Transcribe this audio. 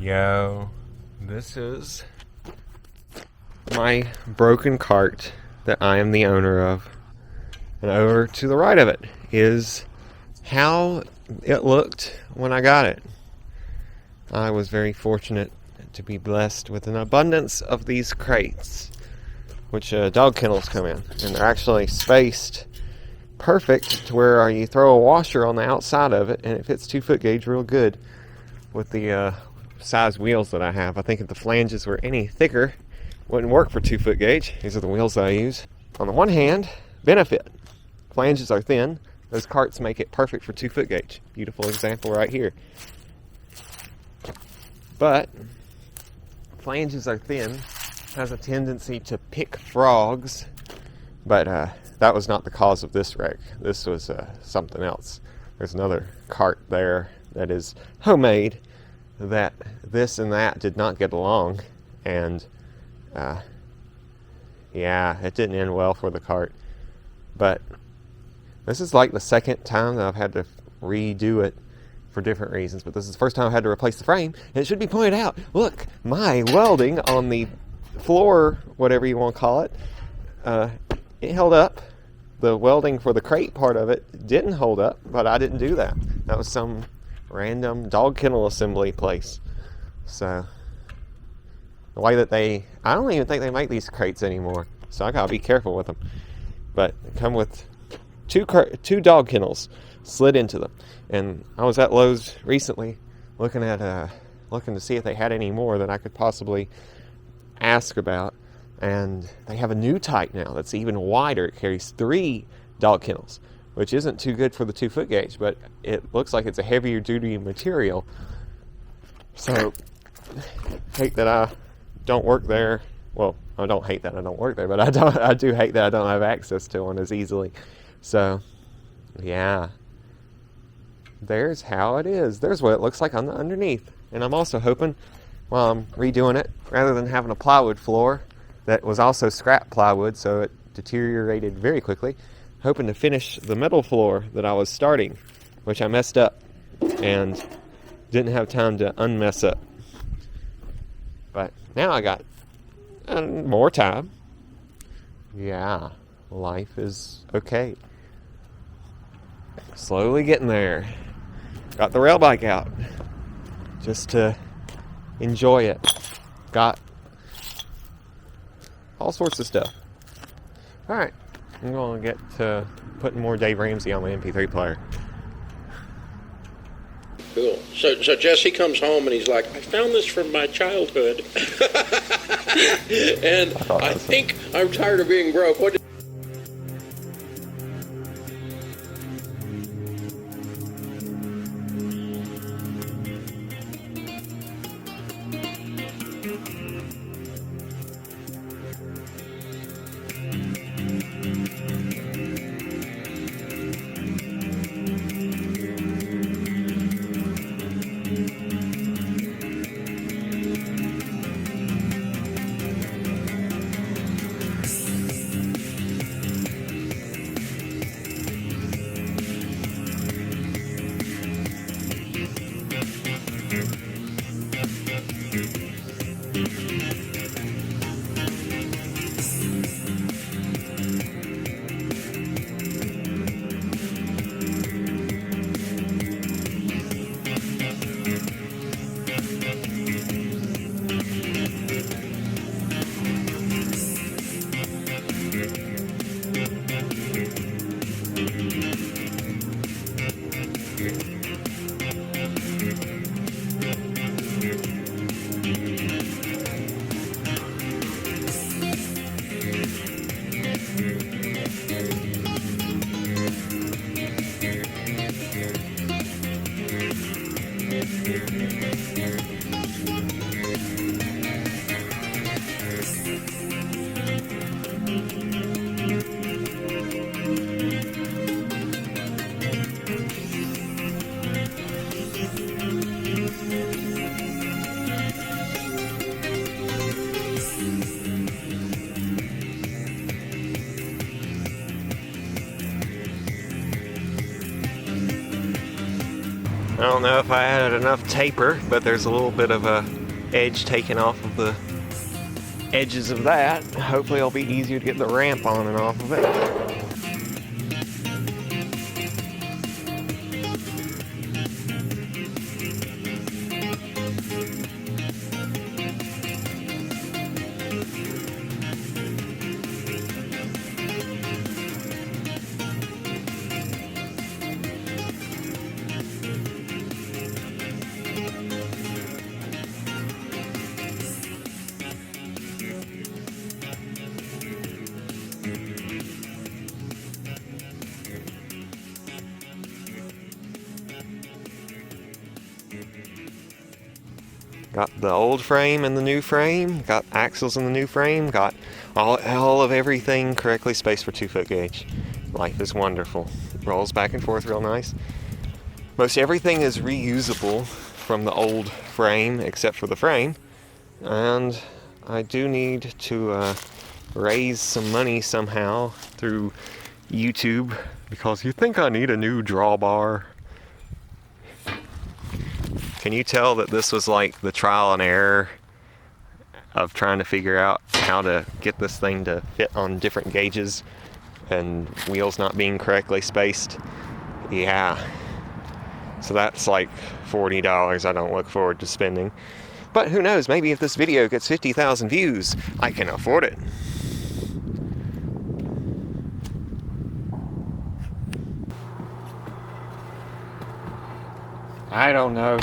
go. This is my broken cart that I am the owner of. And over to the right of it is how it looked when I got it. I was very fortunate to be blessed with an abundance of these crates, which dog kennels come in. And they're actually spaced perfect to where you throw a washer on the outside of it and it fits 2-foot gauge real good with the size wheels that I have. I think if the flanges were any thicker, it wouldn't work for 2-foot gauge. These are the wheels that I use. On the one hand, benefit. Flanges are thin. Those carts make it perfect for 2-foot gauge. Beautiful example right here. But flanges are thin, has a tendency to pick frogs, but that was not the cause of this wreck. This was something else. There's another cart there that is homemade that this and that did not get along, and yeah, it didn't end well for the cart. But this is like the second time that I've had to redo it for different reasons, but this is the first time I've had to replace the frame. And it should be pointed out, look, my welding on the floor, whatever you want to call it, it held up. The welding for the crate part of it didn't hold up, but I didn't do that. That was some random dog kennel assembly place. So the way that I don't even think they make these crates anymore, so I gotta be careful with them. But they come with two dog kennels slid into them. And I was at Lowe's recently looking to see if they had any more that I could possibly ask about. And they have a new type now that's even wider. It carries 3 dog kennels, which isn't too good for the 2-foot gauge, but it looks like it's a heavier duty material. So, hate that I don't work there. Well, I don't hate that I don't work there, but I do hate that I don't have access to one as easily. So, yeah. There's how it is. There's what it looks like on the underneath. And I'm also hoping, while I'm redoing it, rather than having a plywood floor that was also scrap plywood, so it deteriorated very quickly, hoping to finish the metal floor that I was starting, which I messed up and didn't have time to unmess up. But now I got more time. Yeah, life is okay. Slowly getting there. Got the rail bike out just to enjoy it. Got all sorts of stuff. Alright, I'm going to get to putting more Dave Ramsey on my MP3 player. Cool. So Jesse comes home and he's like, I found this from my childhood. And I think I'm tired of being broke. What I don't know if I added enough taper, but there's a little bit of a edge taken off of the edges of that. Hopefully it'll be easier to get the ramp on and off of it. Got the old frame and the new frame, got axles in the new frame, got all of everything correctly spaced for 2-foot gauge. Life is wonderful. Rolls back and forth real nice. Most everything is reusable from the old frame except for the frame. And I do need to raise some money somehow through YouTube because you think I need a new drawbar. Can you tell that this was like the trial and error of trying to figure out how to get this thing to fit on different gauges and wheels not being correctly spaced? Yeah. So that's like $40 I don't look forward to spending. But who knows, maybe if this video gets 50,000 views, I can afford it. I don't know.